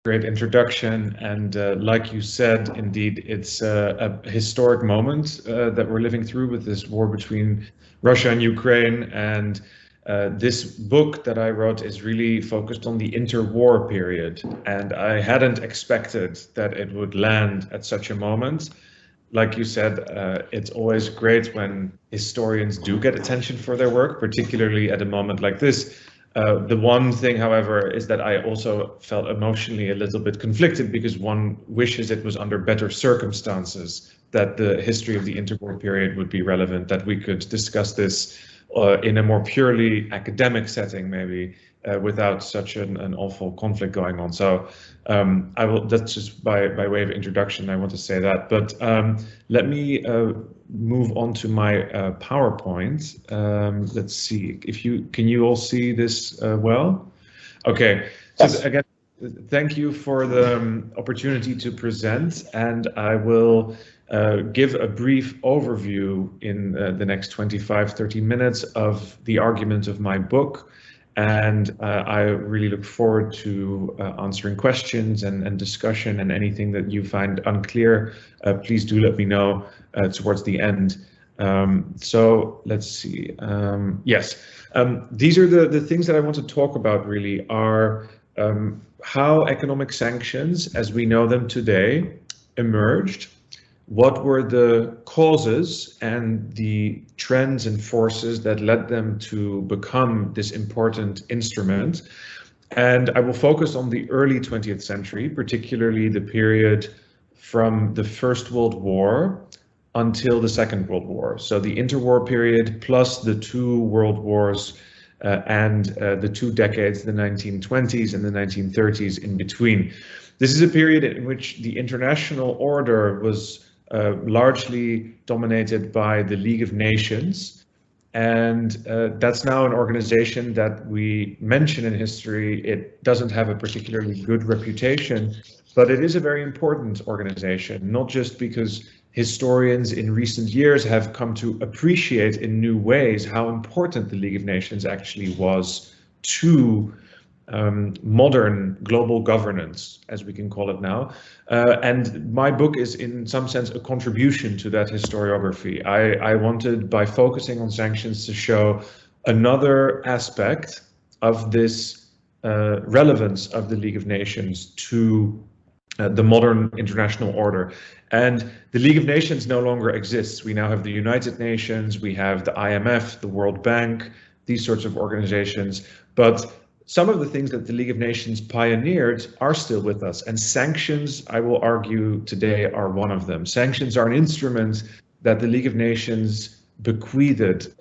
great introduction. And like you said, indeed, it's a historic moment that we're living through with this war between Russia and Ukraine. And this book that I wrote is really focused on the interwar period. And I hadn't expected that it would land at such a moment. Like you said, it's always great when historians do get attention for their work, particularly at a moment like this. The one thing, however, is that I also felt emotionally a little bit conflicted, because one wishes it was under better circumstances that the history of the interwar period would be relevant, that we could discuss this in a more purely academic setting, maybe, without such an awful conflict going on. So I will, that's just by way of introduction, I want to say that. But let me move on to my PowerPoint. Let's see if can you all see this well? Okay, so yes. Again, thank you for the opportunity to present, and I will give a brief overview in the next 25-30 minutes of the argument of my book. And I really look forward to answering questions and discussion, and anything that you find unclear, please do let me know towards the end. So let's see. Yes, these are the things that I want to talk about really are how economic sanctions as we know them today emerged. What were the causes and the trends and forces that led them to become this important instrument? And I will focus on the early 20th century, particularly the period from the First World War until the Second World War. So the interwar period plus the two world wars and the 2 decades, the 1920s and the 1930s in between. This is a period in which the international order was largely dominated by the League of Nations, and that's now an organization that we mention in history. It doesn't have a particularly good reputation, but it is a very important organization, not just because historians in recent years have come to appreciate in new ways how important the League of Nations actually was to modern global governance, as we can call it now. And my book is in some sense a contribution to that historiography. I wanted, by focusing on sanctions, to show another aspect of this relevance of the League of Nations to the modern international order. And the League of Nations no longer exists. We now have the United Nations, we have the IMF, the World Bank, these sorts of organizations. But some of the things that the League of Nations pioneered are still with us, and sanctions, I will argue today, are one of them. Sanctions are an instrument that the League of Nations bequeathed,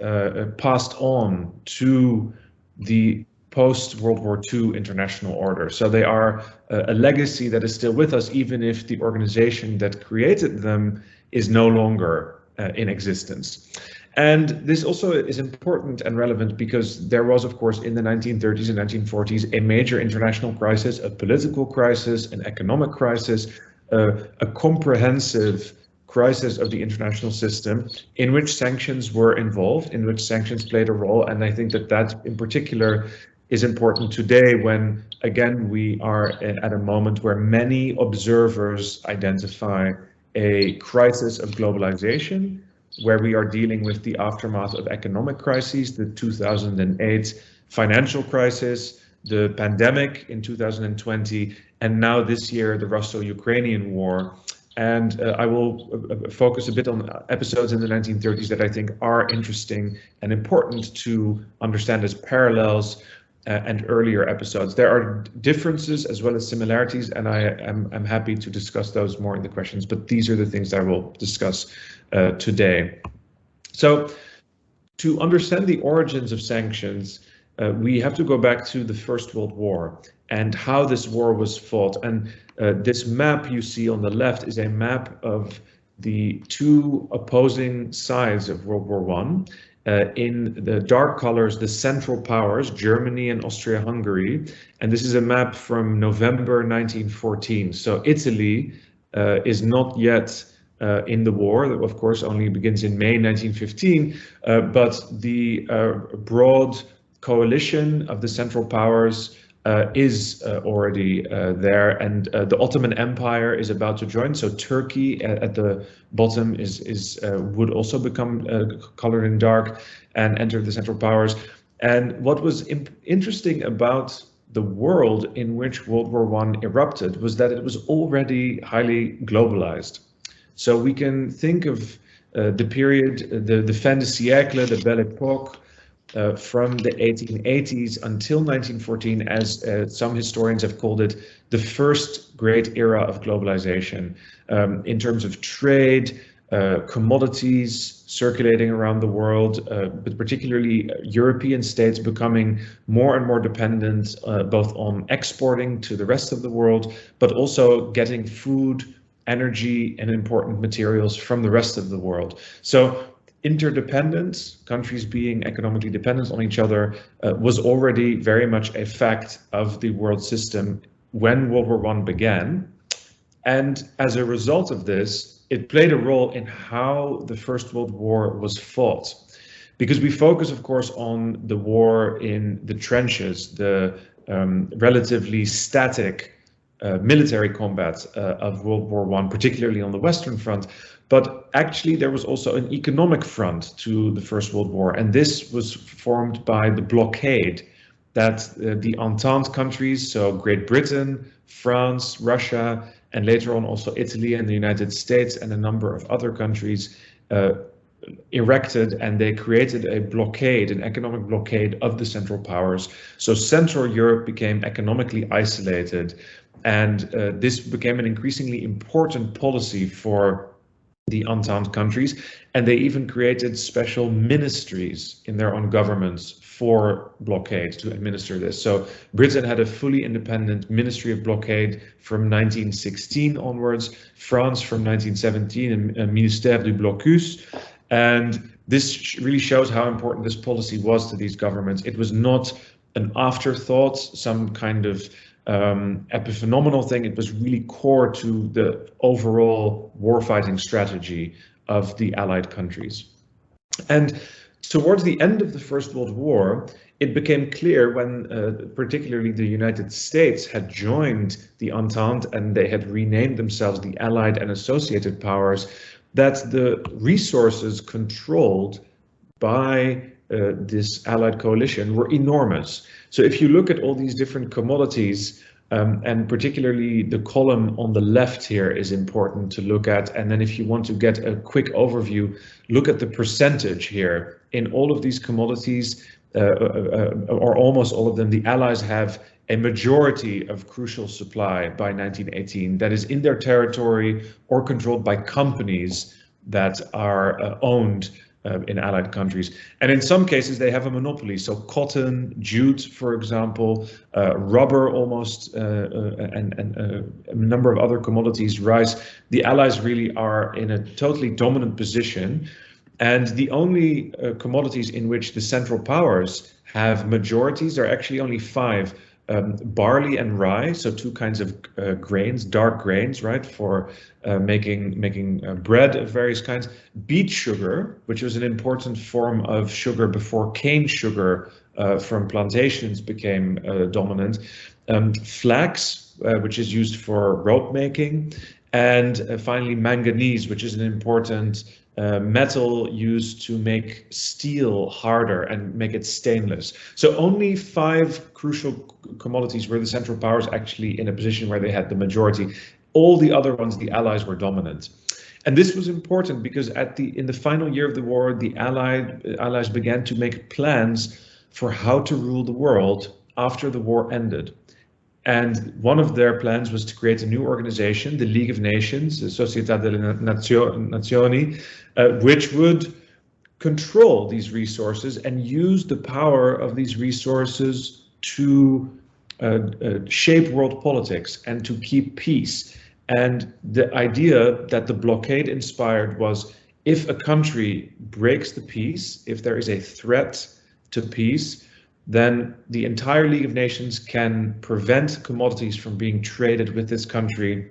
passed on to the post-World War II international order. So they are a legacy that is still with us, even if the organization that created them is no longer in existence. And this also is important and relevant because there was, of course, in the 1930s and 1940s, a major international crisis, a political crisis, an economic crisis, a comprehensive crisis of the international system in which sanctions were involved, in which sanctions played a role. And I think that that in particular is important today when, again, we are at a moment where many observers identify a crisis of globalization, where we are dealing with the aftermath of economic crises, the 2008 financial crisis, the pandemic in 2020, and now this year, the Russo-Ukrainian war. And I will focus a bit on episodes in the 1930s that I think are interesting and important to understand as parallels and earlier episodes. There are differences as well as similarities, and I'm happy to discuss those more in the questions, but these are the things I will discuss today. So to understand the origins of sanctions, we have to go back to the First World War and how this war was fought. And this map you see on the left is a map of the two opposing sides of World War I. In the dark colors, the Central Powers, Germany and Austria-Hungary. And this is a map from November 1914. So Italy is not yet in the war, that of course only begins in May 1915, but the broad coalition of the Central Powers is already there, and the Ottoman Empire is about to join. So Turkey at the bottom would also become colored in dark and enter the Central Powers. And what was interesting about the world in which World War I erupted was that it was already highly globalized. So we can think of the period, the fin de siècle, the Belle Époque, from the 1880s until 1914, as some historians have called it, the first great era of globalization, in terms of trade, commodities circulating around the world, but particularly European states becoming more and more dependent both on exporting to the rest of the world, but also getting food, energy, and important materials from the rest of the world. So interdependence, countries being economically dependent on each other, was already very much a fact of the world system when World War I began. And as a result of this, it played a role in how the First World War was fought. Because we focus, of course, on the war in the trenches, the relatively static military combat of World War I, particularly on the Western Front. But actually, there was also an economic front to the First World War, and this was formed by the blockade that the Entente countries, so Great Britain, France, Russia, and later on also Italy and the United States and a number of other countries erected, and they created a blockade, an economic blockade of the Central Powers. So Central Europe became economically isolated, and this became an increasingly important policy for the Entente countries, and they even created special ministries in their own governments for blockade to administer this. So Britain had a fully independent Ministry of Blockade from 1916 onwards, France from 1917, a Ministère du Blocus, and this really shows how important this policy was to these governments. It was not an afterthought, some kind of epiphenomenal thing. It was really core to the overall warfighting strategy of the Allied countries. And towards the end of the First World War, it became clear when particularly the United States had joined the Entente and they had renamed themselves the Allied and Associated Powers, that the resources controlled by this Allied coalition were enormous. So if you look at all these different commodities, and particularly the column on the left here is important to look at. And then if you want to get a quick overview, look at the percentage here. In all of these commodities, or almost all of them, the Allies have a majority of crucial supply by 1918 that is in their territory or controlled by companies that are owned in Allied countries. And in some cases, they have a monopoly. So cotton, jute, for example, rubber almost, and a number of other commodities, rice. The Allies really are in a totally dominant position. And the only commodities in which the Central Powers have majorities are actually only 5. Barley and rye, so two kinds of grains, dark grains, right, for making bread of various kinds. Beet sugar, which was an important form of sugar before cane sugar from plantations became dominant. Flax, which is used for rope making, and finally manganese, which is an important metal used to make steel harder and make it stainless. So only 5 crucial commodities were the Central Powers actually in a position where they had the majority. All the other ones, the Allies were dominant. And this was important because in the final year of the war, the Allies began to make plans for how to rule the world after the war ended. And one of their plans was to create a new organization, the League of Nations, the Società delle Nazioni, which would control these resources and use the power of these resources to shape world politics and to keep peace. And the idea that the blockade inspired was, if a country breaks the peace, if there is a threat to peace, then the entire League of Nations can prevent commodities from being traded with this country,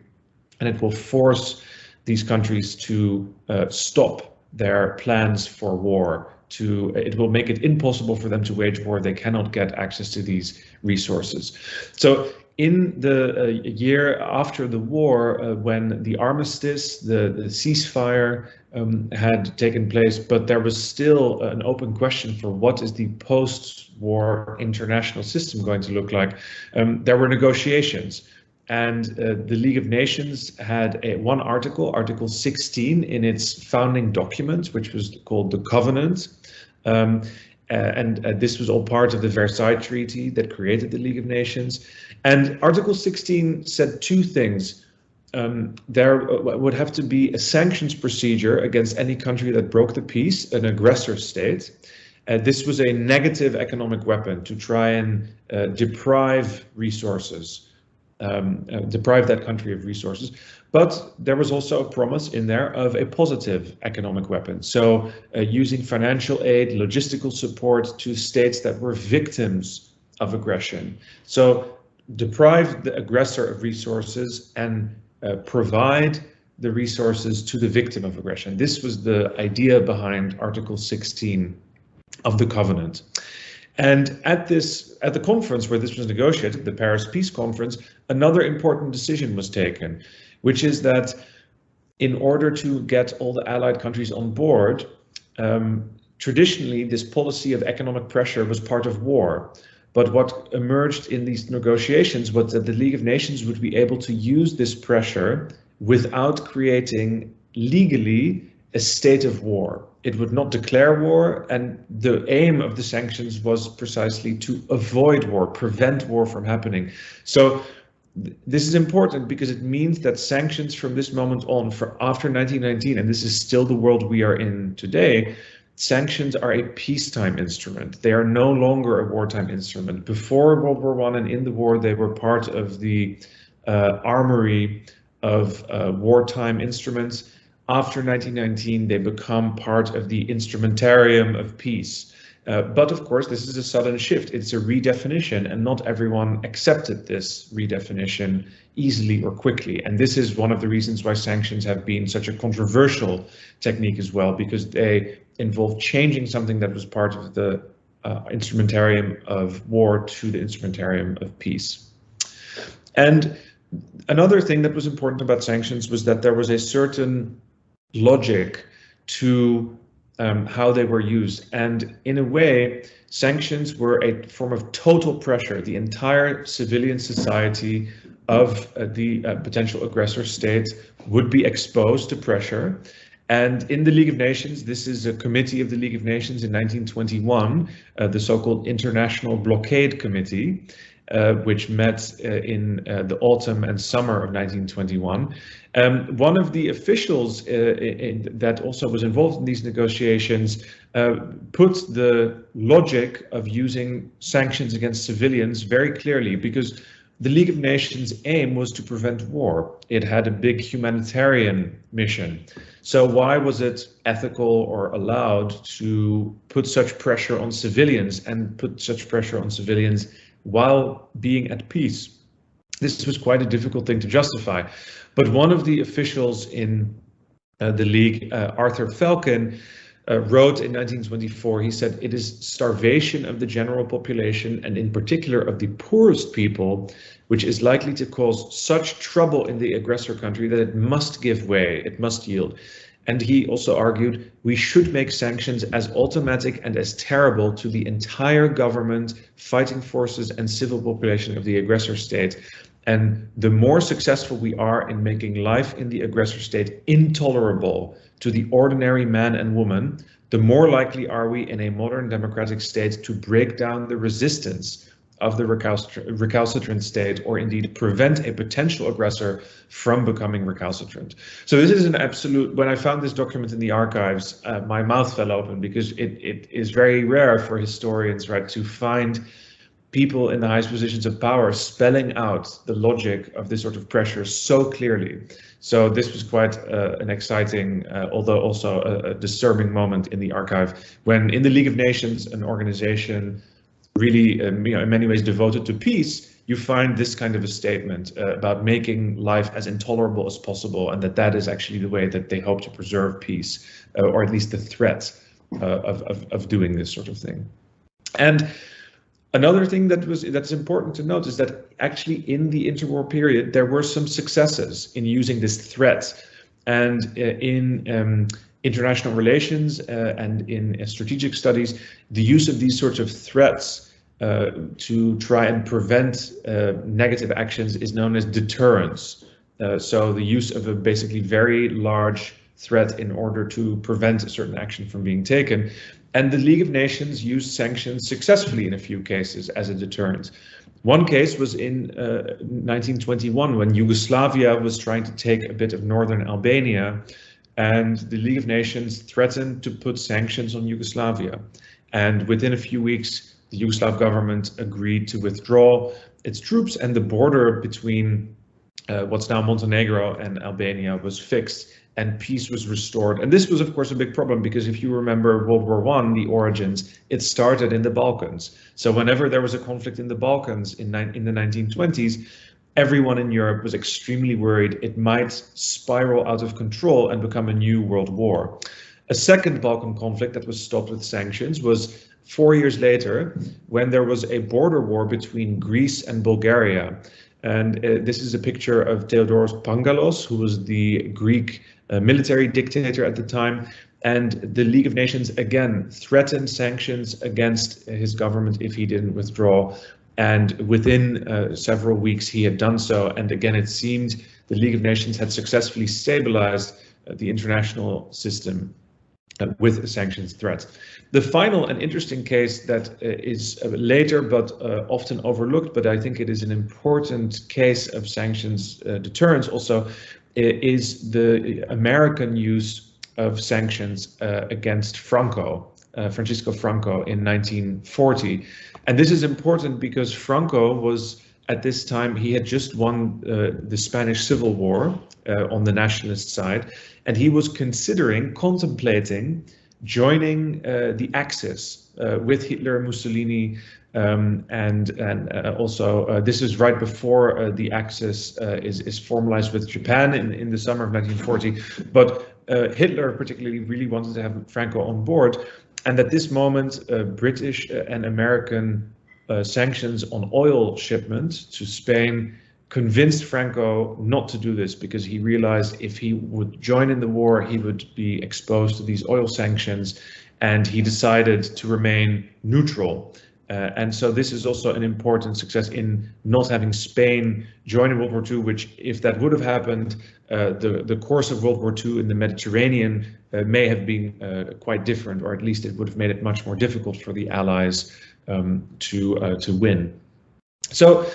and it will force these countries to stop their plans for war it will make it impossible for them to wage war. They cannot get access to these resources. So in the year after the war, when the armistice, the ceasefire had taken place, but there was still an open question for what is the post-war international system going to look like, there were negotiations. And the League of Nations had one article, Article 16, in its founding document, which was called the Covenant. This was all part of the Versailles Treaty that created the League of Nations. And Article 16 said two things. There would have to be a sanctions procedure against any country that broke the peace, an aggressor state. This was a negative economic weapon to try and deprive resources. Deprive that country of resources, but there was also a promise in there of a positive economic weapon. So using financial aid, logistical support to states that were victims of aggression. So deprive the aggressor of resources and provide the resources to the victim of aggression. This was the idea behind Article 16 of the Covenant. And at the conference where this was negotiated, the Paris Peace Conference, another important decision was taken, which is that in order to get all the Allied countries on board, traditionally this policy of economic pressure was part of war. But what emerged in these negotiations was that the League of Nations would be able to use this pressure without creating legally a state of war. It would not declare war, and the aim of the sanctions was precisely to avoid war, prevent war from happening. So this is important because it means that sanctions from this moment on, for after 1919, and this is still the world we are in today, sanctions are a peacetime instrument. They are no longer a wartime instrument. Before World War I and in the war, they were part of the armory of wartime instruments. After 1919, they become part of the instrumentarium of peace. But of course, this is a sudden shift. It's a redefinition, and not everyone accepted this redefinition easily or quickly. And this is one of the reasons why sanctions have been such a controversial technique as well, because they involve changing something that was part of the instrumentarium of war to the instrumentarium of peace. And another thing that was important about sanctions was that there was a certain logic to how they were used. And in a way, sanctions were a form of total pressure. The entire civilian society of the potential aggressor state would be exposed to pressure. And in the League of Nations, this is a committee of the League of Nations in 1921, the so-called International Blockade Committee, which met in the autumn and summer of 1921. One of the officials that also was involved in these negotiations put the logic of using sanctions against civilians very clearly, because the League of Nations' aim was to prevent war. It had a big humanitarian mission. So why was it ethical or allowed to put such pressure on civilians and put such pressure on civilians while being at peace? This was quite a difficult thing to justify. But one of the officials in the League, Arthur Falcon, wrote in 1924, he said, "It is starvation of the general population, and in particular of the poorest people, which is likely to cause such trouble in the aggressor country that it must give way, it must yield." And he also argued, we should make sanctions as automatic and as terrible to the entire government, fighting forces and civil population of the aggressor state. And the more successful we are in making life in the aggressor state intolerable to the ordinary man and woman, the more likely are we in a modern democratic state to break down the resistance of the recalcitrant state, or indeed prevent a potential aggressor from becoming recalcitrant. So this is an absolute, when I found this document in the archives, my mouth fell open, because it is very rare for historians, right, to find people in the highest positions of power spelling out the logic of this sort of pressure so clearly. So this was quite an exciting, although also a disturbing moment in the archive, when in the League of Nations, an organization really, in many ways devoted to peace, you find this kind of a statement about making life as intolerable as possible, and that is actually the way that they hope to preserve peace, or at least the threat of doing this sort of thing. And another thing that's important to note is that actually in the interwar period there were some successes in using this threat, and in international relations and in strategic studies, the use of these sorts of threats to try and prevent negative actions is known as deterrence. So the use of a basically very large threat in order to prevent a certain action from being taken. And the League of Nations used sanctions successfully in a few cases as a deterrent. One case was in 1921 when Yugoslavia was trying to take a bit of northern Albania, and the League of Nations threatened to put sanctions on Yugoslavia. And within a few weeks, the Yugoslav government agreed to withdraw its troops, and the border between what's now Montenegro and Albania was fixed, and peace was restored. And this was, of course, a big problem, because if you remember World War I, the origins, it started in the Balkans. So whenever there was a conflict in the Balkans in the 1920s, everyone in Europe was extremely worried it might spiral out of control and become a new world war. A second Balkan conflict that was stopped with sanctions was 4 years later, when there was a border war between Greece and Bulgaria. And this is a picture of Theodoros Pangalos, who was the Greek military dictator at the time. And the League of Nations again threatened sanctions against his government if he didn't withdraw. And within several weeks he had done so. And again, it seemed the League of Nations had successfully stabilized the international system with a sanctions threat. The final and interesting case that is later but often overlooked, but I think it is an important case of sanctions deterrence also, is the American use of sanctions against Francisco Franco in 1940. And this is important because Franco was, at this time, he had just won the Spanish Civil War on the nationalist side, and he was contemplating joining the Axis with Hitler, Mussolini, and also this is right before the Axis is formalized with Japan in the summer of 1940. But Hitler particularly really wanted to have Franco on board, and at this moment British and American sanctions on oil shipments to Spain convinced Franco not to do this, because he realized if he would join in the war, he would be exposed to these oil sanctions, and he decided to remain neutral. And so this is also an important success in not having Spain join in World War II, which, if that would have happened, the course of World War II in the Mediterranean may have been quite different, or at least it would have made it much more difficult for the Allies to win. So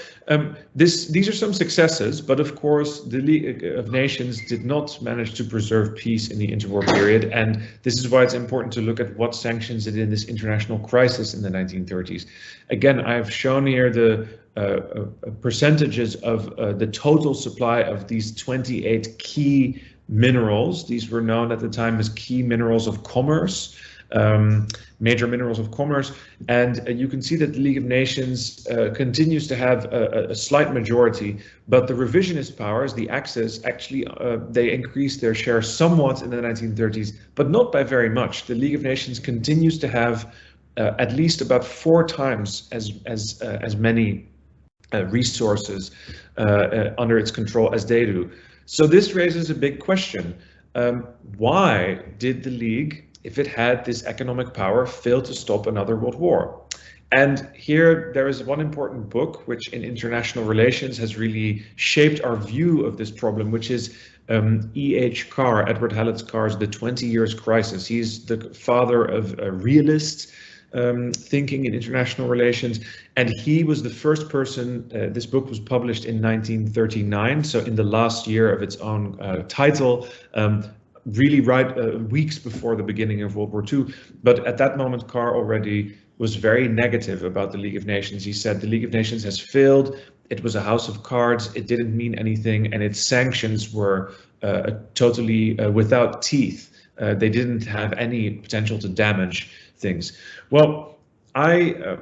these are some successes, but of course the League of Nations did not manage to preserve peace in the interwar period, and this is why it's important to look at what sanctions did in this international crisis in the 1930s. Again, I've shown here the percentages of the total supply of these 28 key minerals. These were known at the time as key minerals of commerce. Major minerals of commerce, and you can see that the League of Nations continues to have a slight majority, but the revisionist powers, the Axis, actually they increased their share somewhat in the 1930s, but not by very much. The League of Nations continues to have at least about 4 times as many resources under its control as they do. So this raises a big question. Why did the League, if it had this economic power, failed to stop another world war? And here there is one important book which in international relations has really shaped our view of this problem, which is E.H. Carr, Edward Hallett's Carr's The 20 Years Crisis. He's the father of realist thinking in international relations, and he was the first person. This book was published in 1939, so in the last year of its own title, really weeks before the beginning of World War II. But at that moment, Carr already was very negative about the League of Nations. He said the League of Nations has failed. It was a house of cards. It didn't mean anything, and its sanctions were totally without teeth. They didn't have any potential to damage things. Well, I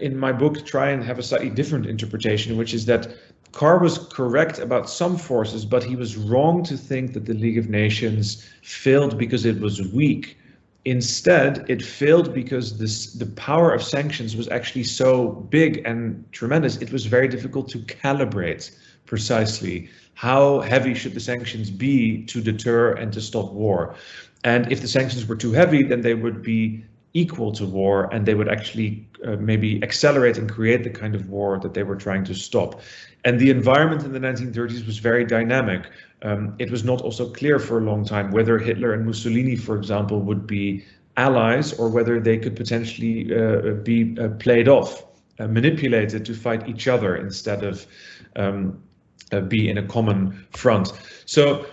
in my book try and have a slightly different interpretation, which is that Carr was correct about some forces, but he was wrong to think that the League of Nations failed because it was weak. Instead, it failed because the power of sanctions was actually so big and tremendous. It was very difficult to calibrate precisely how heavy should the sanctions be to deter and to stop war. And if the sanctions were too heavy, then they would be equal to war, and they would actually maybe accelerate and create the kind of war that they were trying to stop. And the environment in the 1930s was very dynamic. It was not also clear for a long time whether Hitler and Mussolini, for example, would be allies or whether they could potentially be played off, manipulated to fight each other instead of be in a common front. So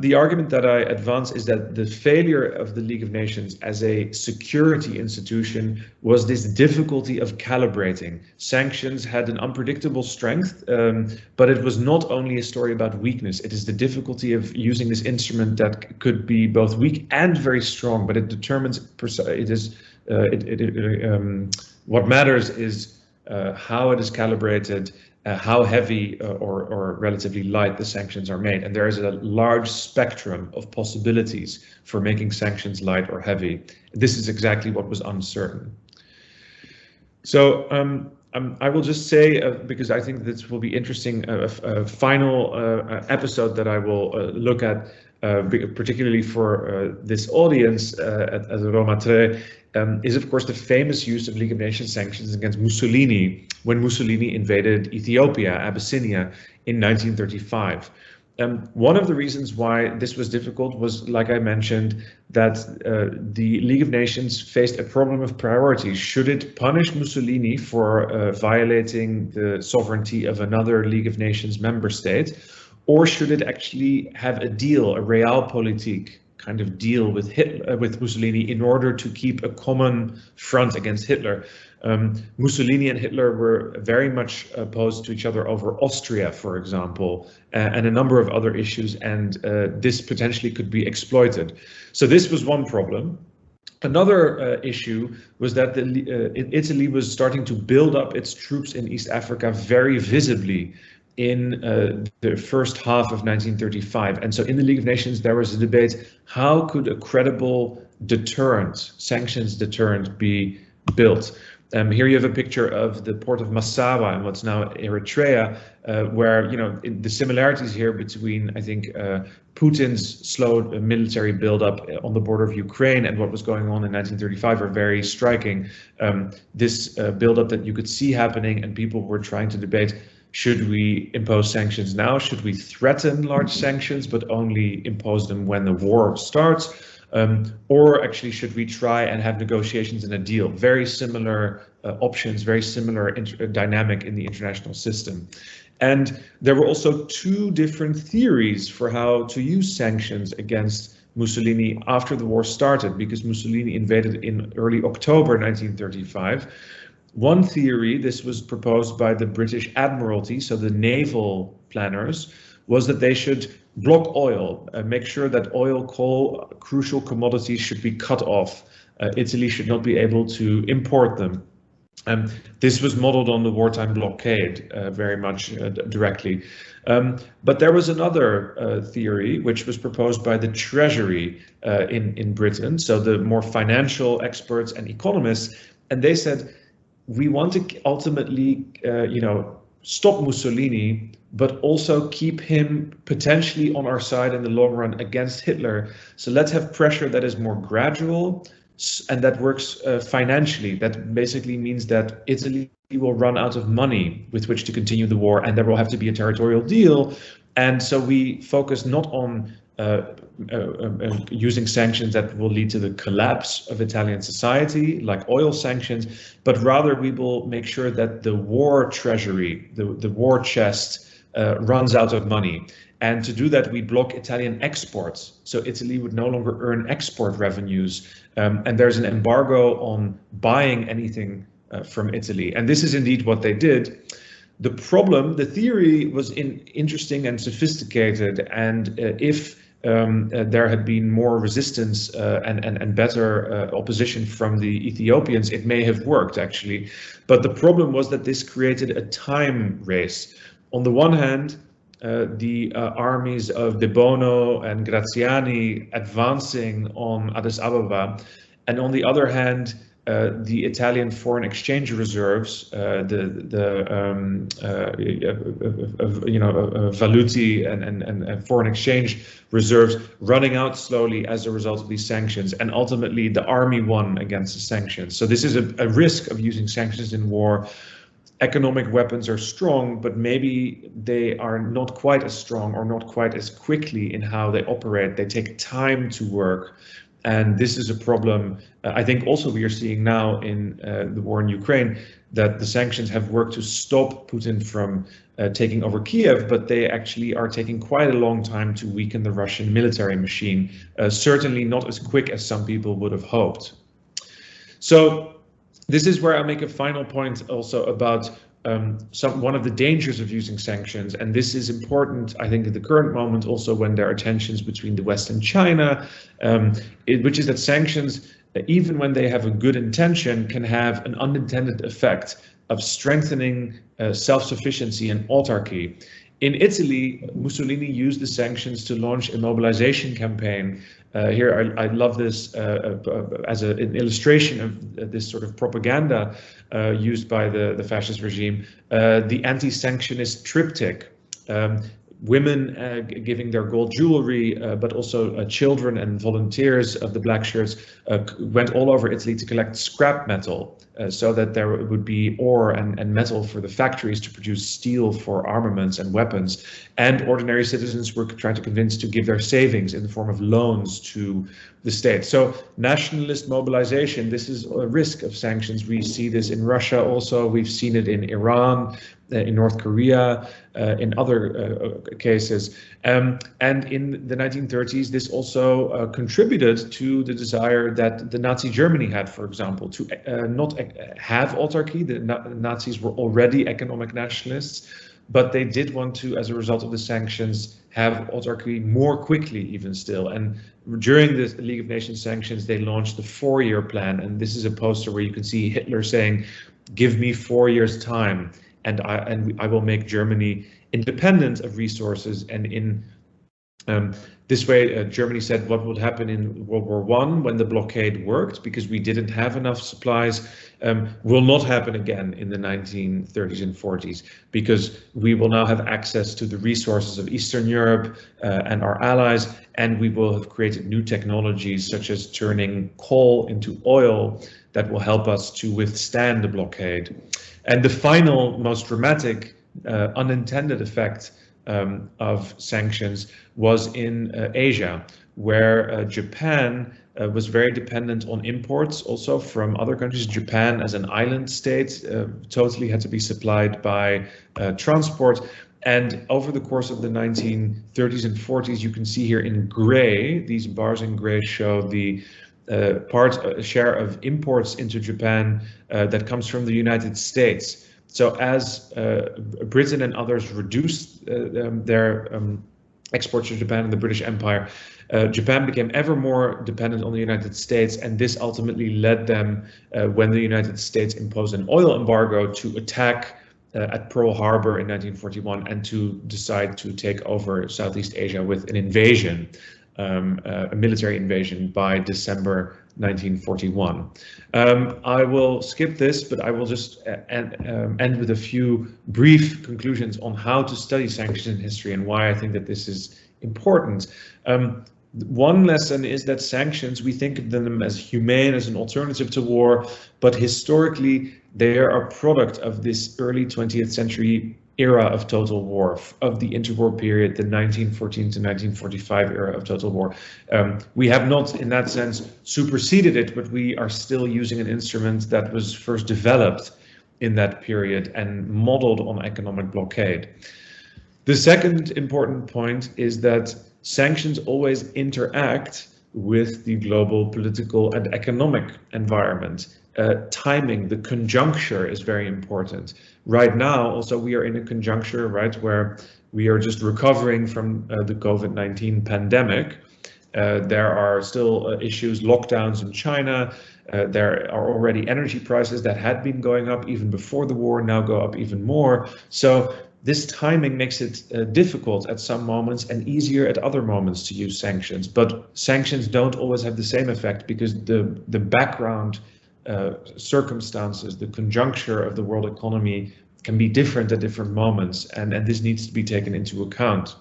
the argument that I advance is that the failure of the League of Nations as a security institution was this difficulty of calibrating. Sanctions had an unpredictable strength, but it was not only a story about weakness. It is the difficulty of using this instrument that could be both weak and very strong, but it determines, what matters is how it is calibrated, how heavy or relatively light the sanctions are made. And there is a large spectrum of possibilities for making sanctions light or heavy. This is exactly what was uncertain. So I will just say, because I think this will be interesting, a final episode that I will look at, particularly for this audience at Roma 3, is of course the famous use of League of Nations sanctions against Mussolini when Mussolini invaded Ethiopia, Abyssinia, in 1935. One of the reasons why this was difficult was, like I mentioned, that the League of Nations faced a problem of priorities. Should it punish Mussolini for violating the sovereignty of another League of Nations member state, or should it actually have a deal, a realpolitik kind of deal with Hitler, with Mussolini, in order to keep a common front against Hitler? Mussolini and Hitler were very much opposed to each other over Austria, for example, and a number of other issues, and this potentially could be exploited. So this was one problem. Another issue was that Italy was starting to build up its troops in East Africa very visibly in the first half of 1935. And so in the League of Nations, there was a debate, how could a credible deterrent, sanctions deterrent, be built? Here you have a picture of the port of Massawa in what's now Eritrea, where, you know, the similarities here between, I think, Putin's slow military buildup on the border of Ukraine and what was going on in 1935 are very striking. This buildup that you could see happening, and people were trying to debate, should we impose sanctions now? Should we threaten large sanctions, but only impose them when the war starts? Or actually, should we try and have negotiations and a deal? Very similar options, very similar dynamic in the international system. And there were also two different theories for how to use sanctions against Mussolini after the war started, because Mussolini invaded in early October 1935. One theory, this was proposed by the British Admiralty, so the naval planners, was that they should block oil, make sure that oil, coal, crucial commodities should be cut off. Italy should not be able to import them. This was modeled on the wartime blockade very much directly. But there was another theory which was proposed by the Treasury in Britain, so the more financial experts and economists, and they said, we want to ultimately, stop Mussolini, but also keep him potentially on our side in the long run against Hitler. So let's have pressure that is more gradual and that works financially. That basically means that Italy will run out of money with which to continue the war, and there will have to be a territorial deal. And so we focus not on using sanctions that will lead to the collapse of Italian society, like oil sanctions, but rather we will make sure that the war treasury, the war chest, runs out of money. And to do that, we block Italian exports. So Italy would no longer earn export revenues. And there's an embargo on buying anything from Italy. And this is indeed what they did. The problem, the theory was interesting and sophisticated. And if there had been more resistance and better opposition from the Ethiopians, it may have worked, actually. But the problem was that this created a time race. On the one hand, the armies of De Bono and Graziani advancing on Addis Ababa, and on the other hand, the Italian foreign exchange reserves, valuti and foreign exchange reserves running out slowly as a result of these sanctions, and ultimately the army won against the sanctions. So this is a risk of using sanctions in war. Economic weapons are strong, but maybe they are not quite as strong or not quite as quickly in how they operate. They take time to work. And this is a problem, I think also we are seeing now in the war in Ukraine, that the sanctions have worked to stop Putin from taking over Kiev, but they actually are taking quite a long time to weaken the Russian military machine, certainly not as quick as some people would have hoped. So this is where I make a final point also about one of the dangers of using sanctions, and this is important, I think, at the current moment also when there are tensions between the West and China, which is that sanctions, even when they have a good intention, can have an unintended effect of strengthening self-sufficiency and autarky. In Italy, Mussolini used the sanctions to launch a mobilization campaign. Here, I love this as an illustration of this sort of propaganda used by the fascist regime, the anti-sanctionist triptych. Women giving their gold jewelry, but also children and volunteers of the black shirts went all over Italy to collect scrap metal so that there would be ore and metal for the factories to produce steel for armaments and weapons. And ordinary citizens were trying to convince to give their savings in the form of loans to the state. So nationalist mobilization, this is a risk of sanctions. We see this in Russia also. We've seen it in Iran, in North Korea, in other cases. And in the 1930s, this also contributed to the desire that the Nazi Germany had, for example, to not have autarky. The Nazis were already economic nationalists, but they did want to, as a result of the sanctions, have autarky more quickly even still. And during the League of Nations sanctions, they launched the 4-year plan. And this is a poster where you can see Hitler saying, "Give me 4 years' time, and I will make Germany independent of resources." And in this way, Germany said what would happen in World War I when the blockade worked, because we didn't have enough supplies, will not happen again in the 1930s and 40s, because we will now have access to the resources of Eastern Europe and our allies, and we will have created new technologies such as turning coal into oil that will help us to withstand the blockade. And the final, most dramatic unintended effect of sanctions was in Asia, where Japan was very dependent on imports also from other countries. Japan, as an island state, totally had to be supplied by transport. And over the course of the 1930s and 40s, you can see here in gray, these bars in gray show the share of imports into Japan that comes from the United States. So as Britain and others reduced their exports to Japan and the British Empire, Japan became ever more dependent on the United States, and this ultimately led them, when the United States imposed an oil embargo, to attack at Pearl Harbor in 1941 and to decide to take over Southeast Asia with an invasion, a military invasion, by December 1941. I will skip this, but I will just end with a few brief conclusions on how to study sanctions in history and why I think that this is important. One lesson is that sanctions, we think of them as humane, as an alternative to war, but historically they are a product of this early 20th century era of total war, of the interwar period, the 1914 to 1945 era of total war. We have not, in that sense, superseded it, but we are still using an instrument that was first developed in that period and modeled on economic blockade. The second important point is that sanctions always interact with the global political and economic environment. Timing, the conjuncture is very important. Right now, also, we are in a conjuncture, right, where we are just recovering from the COVID-19 pandemic. There are still issues, lockdowns in China. There are already energy prices that had been going up even before the war, now go up even more. So This timing makes it difficult at some moments and easier at other moments to use sanctions. But sanctions don't always have the same effect because the background circumstances, the conjuncture of the world economy can be different at different moments, and this needs to be taken into account.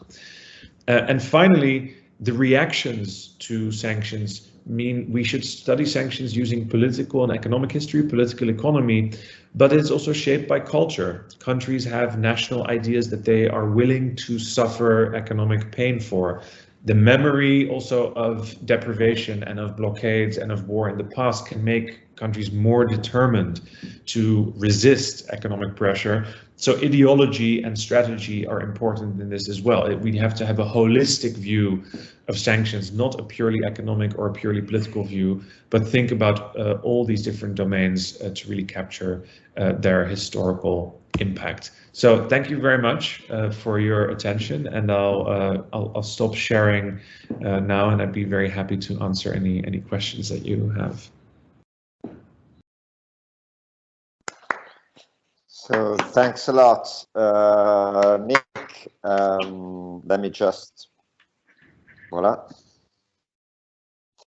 And finally, the reactions to sanctions mean we should study sanctions using political and economic history, political economy, but it's also shaped by culture. Countries have national ideas that they are willing to suffer economic pain for. The memory also of deprivation and of blockades and of war in the past can make countries more determined to resist economic pressure. So ideology and strategy are important in this as well. We have to have a holistic view of sanctions, not a purely economic or a purely political view, but think about all these different domains to really capture their historical impact. So thank you very much for your attention, and I'll stop sharing now, and I'd be very happy to answer any questions that you have. So thanks a lot, Nick. Let me just, voila.